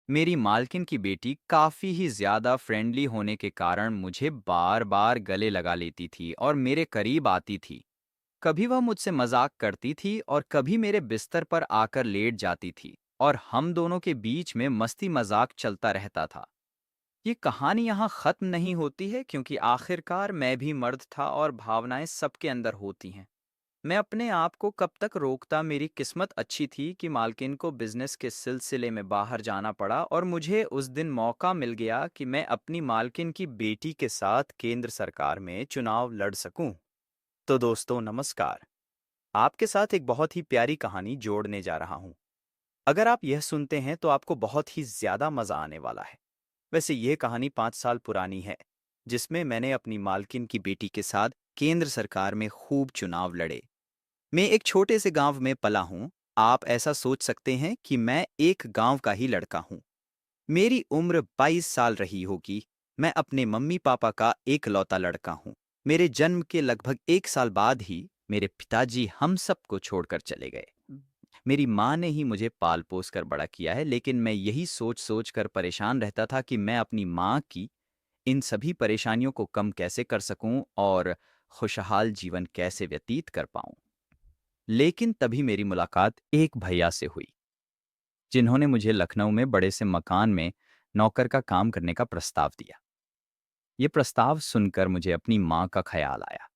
मेरी मालकिन की बेटी काफ़ी ही ज़्यादा फ्रेंडली होने के कारण मुझे बार बार गले लगा लेती थी और मेरे करीब आती थी। कभी वह मुझसे मजाक करती थी और कभी मेरे बिस्तर पर आकर लेट जाती थी और हम दोनों के बीच में मस्ती मजाक चलता रहता था। ये कहानी यहाँ ख़त्म नहीं होती है क्योंकि आखिरकार मैं भी मर्द था और भावनाएं सबके अंदर होती हैं। मैं अपने आप को कब तक रोकता। मेरी किस्मत अच्छी थी कि मालकिन को बिजनेस के सिलसिले में बाहर जाना पड़ा और मुझे उस दिन मौका मिल गया कि मैं अपनी मालकिन की बेटी के साथ केंद्र सरकार में चुनाव लड़ सकूं। तो दोस्तों नमस्कार। आपके साथ एक बहुत ही प्यारी कहानी जोड़ने जा रहा हूं। अगर आप यह सुनते हैं तो आपको बहुत ही ज्यादा मजा आने वाला है। वैसे यह कहानी 5 साल पुरानी है, जिसमें मैंने अपनी मालकिन की बेटी के साथ केंद्र सरकार में खूब चुनाव लड़े। मैं एक छोटे से गांव में पला हूं। आप ऐसा सोच सकते हैं कि मैं एक गांव का ही लड़का हूं। मेरी उम्र 22 साल रही होगी। मैं अपने मम्मी पापा का एकलौता लड़का हूँ। मेरे जन्म के लगभग 1 साल बाद ही मेरे पिताजी हम सबको छोड़कर चले गए। मेरी माँ ने ही मुझे पाल पोस कर बड़ा किया है, लेकिन मैं यही सोच सोच कर परेशान रहता था कि मैं अपनी माँ की इन सभी परेशानियों को कम कैसे कर सकूं और खुशहाल जीवन कैसे व्यतीत कर पाऊं। लेकिन तभी मेरी मुलाकात एक भैया से हुई, जिन्होंने मुझे लखनऊ में बड़े से मकान में नौकर का काम करने का प्रस्ताव दिया। ये प्रस्ताव सुनकर मुझे अपनी माँ का ख्याल आया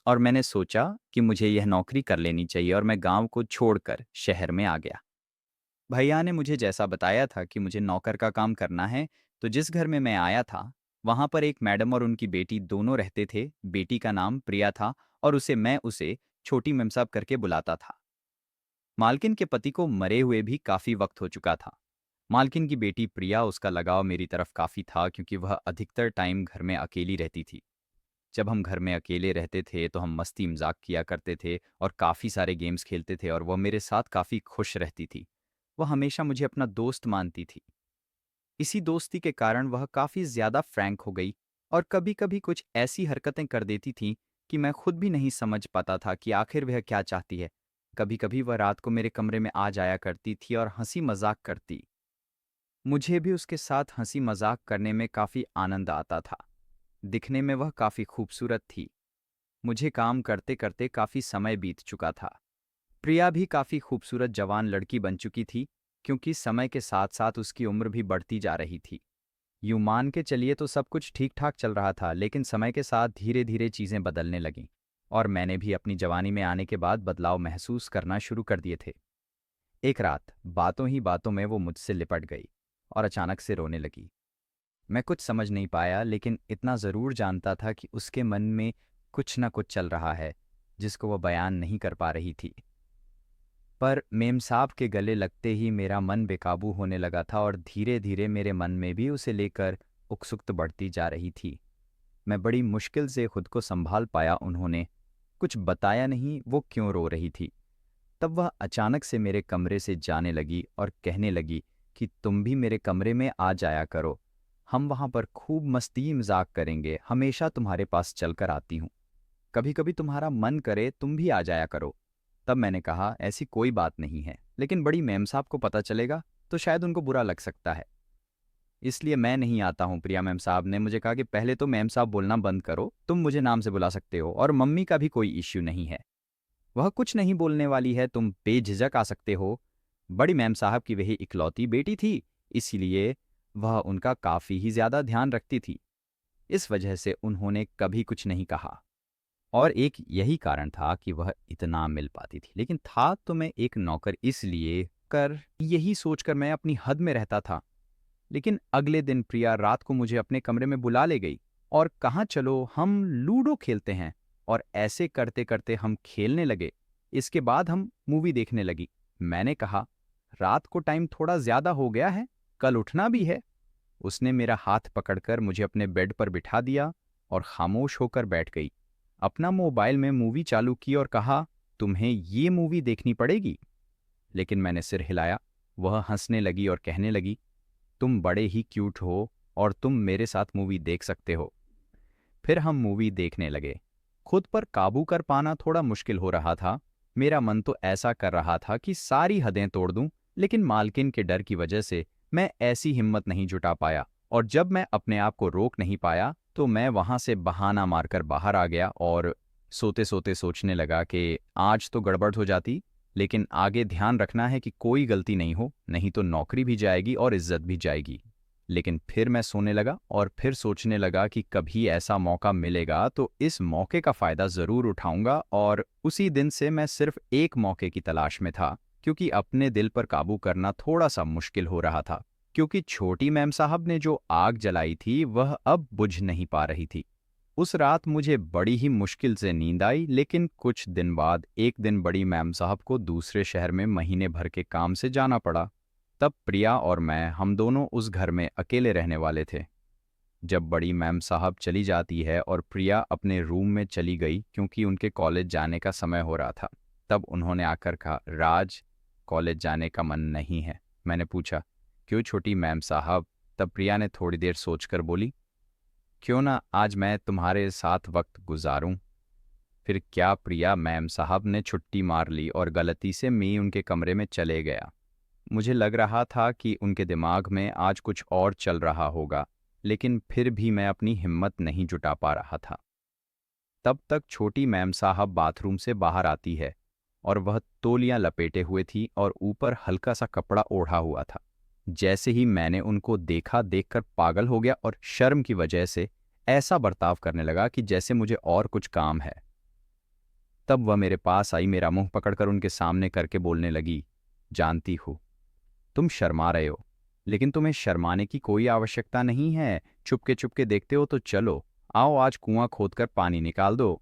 और मैंने सोचा कि मुझे यह नौकरी कर लेनी चाहिए और मैं गांव को छोड़कर शहर में आ गया। भैया ने मुझे जैसा बताया था कि मुझे नौकर का काम करना है, तो जिस घर में मैं आया था वहां पर एक मैडम और उनकी बेटी दोनों रहते थे। बेटी का नाम प्रिया था और मैं उसे छोटी मेमसाब करके बुलाता था। मालकिन के पति को मरे हुए भी काफी वक्त हो चुका था। मालकिन की बेटी प्रिया, उसका लगाव मेरी तरफ काफी था क्योंकि वह अधिकतर टाइम घर में अकेली रहती थी। जब हम घर में अकेले रहते थे तो हम मस्ती मजाक किया करते थे और काफी सारे गेम्स खेलते थे और वह मेरे साथ काफी खुश रहती थी। वह हमेशा मुझे अपना दोस्त मानती थी। इसी दोस्ती के कारण वह काफी ज्यादा फ्रैंक हो गई और कभी कभी कुछ ऐसी हरकतें कर देती थी कि मैं खुद भी नहीं समझ पाता था कि आखिर वह क्या चाहती है। कभी कभी वह रात को मेरे कमरे में आ जाया करती थी और हंसी मजाक करती। मुझे भी उसके साथ हंसी मजाक करने में काफी आनंद आता था। दिखने में वह काफी खूबसूरत थी। मुझे काम करते करते काफी समय बीत चुका था। प्रिया भी काफी खूबसूरत जवान लड़की बन चुकी थी, क्योंकि समय के साथ साथ उसकी उम्र भी बढ़ती जा रही थी। यूं मान के चलिए तो सब कुछ ठीक ठाक चल रहा था, लेकिन समय के साथ धीरे धीरे चीजें बदलने लगीं और मैंने भी अपनी जवानी में आने के बाद बदलाव महसूस करना शुरू कर दिए थे। एक रात बातों ही बातों में वो मुझसे लिपट गई और अचानक से रोने लगी। मैं कुछ समझ नहीं पाया, लेकिन इतना ज़रूर जानता था कि उसके मन में कुछ न कुछ चल रहा है, जिसको वह बयान नहीं कर पा रही थी। पर मेम साहब के गले लगते ही मेरा मन बेकाबू होने लगा था और धीरे धीरे मेरे मन में भी उसे लेकर उत्सुकता बढ़ती जा रही थी। मैं बड़ी मुश्किल से खुद को संभाल पाया। उन्होंने कुछ बताया नहीं वो क्यों रो रही थी। तब वह अचानक से मेरे कमरे से जाने लगी और कहने लगी कि तुम भी मेरे कमरे में आ जाया करो। हम वहां पर खूब मस्ती मजाक करेंगे। हमेशा तुम्हारे पास चलकर आती हूँ। कभी कभी तुम्हारा मन करे तुम भी आ जाया करो। तब मैंने कहा ऐसी कोई बात नहीं है, लेकिन बड़ी मैम साहब को पता चलेगा तो शायद उनको बुरा लग सकता है, इसलिए मैं नहीं आता हूँ। प्रिया मैम साहब ने मुझे कहा कि पहले तो मैम साहब बोलना बंद करो, तुम मुझे नाम से बुला सकते हो और मम्मी का भी कोई इश्यू नहीं है। वह कुछ नहीं बोलने वाली है, तुम बेझिझक आ सकते हो। बड़ी मैम साहब की वही इकलौती बेटी थी, इसलिए वह उनका काफी ही ज्यादा ध्यान रखती थी। इस वजह से उन्होंने कभी कुछ नहीं कहा और एक यही कारण था कि वह इतना मिल पाती थी। लेकिन था तो मैं एक नौकर, इसलिए कर यही सोचकर मैं अपनी हद में रहता था। लेकिन अगले दिन प्रिया रात को मुझे अपने कमरे में बुला ले गई और कहा चलो हम लूडो खेलते हैं। और ऐसे करते करते हम खेलने लगे। इसके बाद हम मूवी देखने लगी। मैंने कहा रात को टाइम थोड़ा ज्यादा हो गया है, कल उठना भी है। उसने मेरा हाथ पकड़कर मुझे अपने बेड पर बिठा दिया और खामोश होकर बैठ गई। अपना मोबाइल में मूवी चालू की और कहा तुम्हें ये मूवी देखनी पड़ेगी। लेकिन मैंने सिर हिलाया। वह हंसने लगी और कहने लगी तुम बड़े ही क्यूट हो और तुम मेरे साथ मूवी देख सकते हो। फिर हम मूवी देखने लगे। खुद पर काबू कर पाना थोड़ा मुश्किल हो रहा था। मेरा मन तो ऐसा कर रहा था कि सारी हदें तोड़ दूं, लेकिन मालकिन के डर की वजह से मैं ऐसी हिम्मत नहीं जुटा पाया और जब मैं अपने आप को रोक नहीं पाया तो मैं वहां से बहाना मारकर बाहर आ गया और सोते सोते सोचने लगा कि आज तो गड़बड़ हो जाती, लेकिन आगे ध्यान रखना है कि कोई गलती नहीं हो, नहीं तो नौकरी भी जाएगी और इज्जत भी जाएगी। लेकिन फिर मैं सोने लगा और फिर सोचने लगा कि कभी ऐसा मौका मिलेगा तो इस मौके का फायदा जरूर उठाऊंगा और उसी दिन से मैं सिर्फ एक मौके की तलाश में था, क्योंकि अपने दिल पर काबू करना थोड़ा सा मुश्किल हो रहा था, क्योंकि छोटी मैम साहब ने जो आग जलाई थी वह अब बुझ नहीं पा रही थी। उस रात मुझे बड़ी ही मुश्किल से नींद आई, लेकिन कुछ दिन बाद एक दिन बड़ी मैम साहब को दूसरे शहर में महीने भर के काम से जाना पड़ा। तब प्रिया और मैं हम दोनों उस घर में अकेले रहने वाले थे। जब बड़ी मैम साहब चली जाती है और प्रिया अपने रूम में चली गई क्योंकि उनके कॉलेज जाने का समय हो रहा था, तब उन्होंने आकर कहा, राज, कॉलेज जाने का मन नहीं है। मैंने पूछा, क्यों छोटी मैम साहब? तब प्रिया ने थोड़ी देर सोचकर बोली, क्यों ना आज मैं तुम्हारे साथ वक्त गुजारूं। फिर क्या प्रिया मैम साहब ने छुट्टी मार ली और गलती से मैं उनके कमरे में चले गया। मुझे लग रहा था कि उनके दिमाग में आज कुछ और चल रहा होगा, लेकिन फिर भी मैं अपनी हिम्मत नहीं जुटा पा रहा था। तब तक छोटी मैम साहब बाथरूम से बाहर आती है और वह तौलियां लपेटे हुए थी और ऊपर हल्का सा कपड़ा ओढ़ा हुआ था। जैसे ही मैंने उनको देखा, देखकर पागल हो गया और शर्म की वजह से ऐसा बर्ताव करने लगा कि जैसे मुझे और कुछ काम है। तब वह मेरे पास आई, मेरा मुंह पकड़कर उनके सामने करके बोलने लगी, जानती हो तुम शर्मा रहे हो, लेकिन तुम्हें शर्माने की कोई आवश्यकता नहीं है। चुपके चुपके देखते हो तो चलो, आओ आज कुआं खोदकर पानी निकाल दो।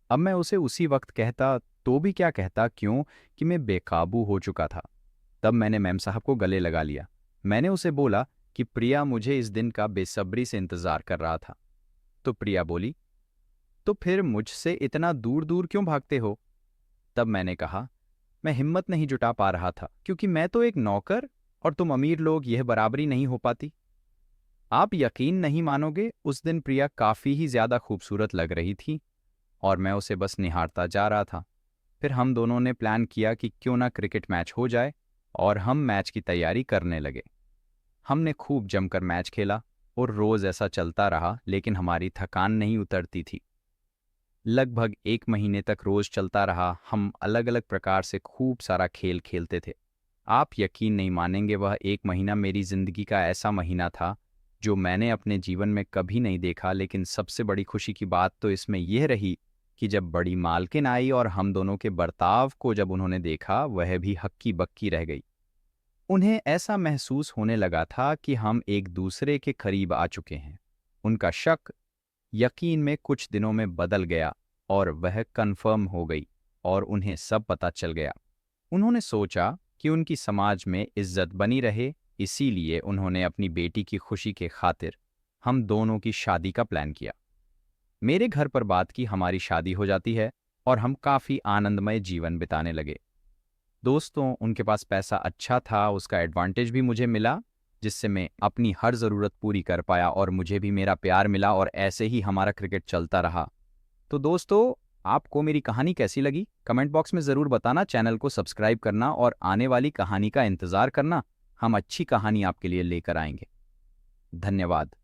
अब मैं उसे उसी वक्त कहता तो भी क्या कहता, क्यों कि मैं बेकाबू हो चुका था। तब मैंने मैम साहब को गले लगा लिया। मैंने उसे बोला कि प्रिया मुझे इस दिन का बेसब्री से इंतजार कर रहा था। तो प्रिया बोली, तो फिर मुझसे इतना दूर दूर क्यों भागते हो? तब मैंने कहा, मैं हिम्मत नहीं जुटा पा रहा था, क्योंकि मैं तो एक नौकर और तुम अमीर लोग, यह बराबरी नहीं हो पाती। आप यकीन नहीं मानोगे, उस दिन प्रिया काफी ही ज्यादा खूबसूरत लग रही थी और मैं उसे बस निहारता जा रहा था। फिर हम दोनों ने प्लान किया कि क्यों ना क्रिकेट मैच हो जाए और हम मैच की तैयारी करने लगे। हमने खूब जमकर मैच खेला और रोज ऐसा चलता रहा, लेकिन हमारी थकान नहीं उतरती थी। लगभग एक महीने तक रोज चलता रहा। हम अलग अलग प्रकार से खूब सारा खेल खेलते थे। आप यकीन नहीं मानेंगे, वह एक महीना मेरी जिंदगी का ऐसा महीना था जो मैंने अपने जीवन में कभी नहीं देखा। लेकिन सबसे बड़ी खुशी की बात तो इसमें यह रही कि जब बड़ी मालकिन आई और हम दोनों के बर्ताव को जब उन्होंने देखा, वह भी हक्की बक्की रह गई। उन्हें ऐसा महसूस होने लगा था कि हम एक दूसरे के करीब आ चुके हैं। उनका शक यकीन में कुछ दिनों में बदल गया और वह कन्फर्म हो गई और उन्हें सब पता चल गया। उन्होंने सोचा कि उनकी समाज में इज्जत बनी रहे, इसीलिए उन्होंने अपनी बेटी की खुशी के खातिर हम दोनों की शादी का प्लान किया। मेरे घर पर बात की, हमारी शादी हो जाती है और हम काफी आनंदमय जीवन बिताने लगे। दोस्तों, उनके पास पैसा अच्छा था, उसका एडवांटेज भी मुझे मिला, जिससे मैं अपनी हर ज़रूरत पूरी कर पाया और मुझे भी मेरा प्यार मिला और ऐसे ही हमारा क्रिकेट चलता रहा। तो दोस्तों, आपको मेरी कहानी कैसी लगी? कमेंट बॉक्स में ज़रूर बताना। चैनल को सब्सक्राइब करना और आने वाली कहानी का इंतज़ार करना। हम अच्छी कहानी आपके लिए लेकर आएंगे। धन्यवाद।